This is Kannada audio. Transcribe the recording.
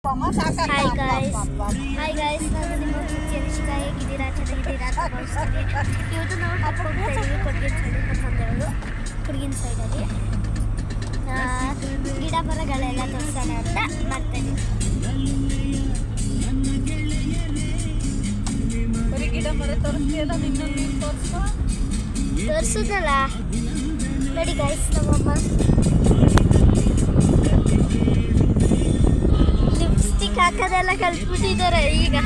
ಹಾಯ್ ಗಾಯ್ಸ್ ನಾನು ನಿಮ್ಮ ಜನಿಷಿಕ ಹೇಗಿದ್ದೀರಾ ಚೆನ್ನಾಗಿದ್ದೀರಾ ಅಂತ ಭಾವಿಸ್ತೀನಿ. ಇವತ್ತು ನಾವು ಟ್ರಿಪ್ ಹೋಗ್ತಾ ಇದ್ದೀವಿ ಕೊಡಗಿನ ಸೈಡಲ್ಲಿ ಗಿಡ ಮರಗಳೆಲ್ಲ ತೋರಿಸೋಣ ಅಂತ ಮಾಡ್ತಾಯಿದ್ದೀವಿ. ಗಿಡ ಮರ ತೋರಿಸ್ತೀಯಲ್ಲ, ನಿನ್ನನ್ನು ತೋರಿಸೋದಲ್ಲ ನೋಡಿ ಗಾಯ್ಸ್. ನಮ್ಮಮ್ಮ ಲಿಪ್ಸ್ಟಿಕ್ ಹಾಕೋದೆಲ್ಲ ಕಲ್ತ್ಬಿಟ್ಟಿದ್ದಾರೆ ಈಗ.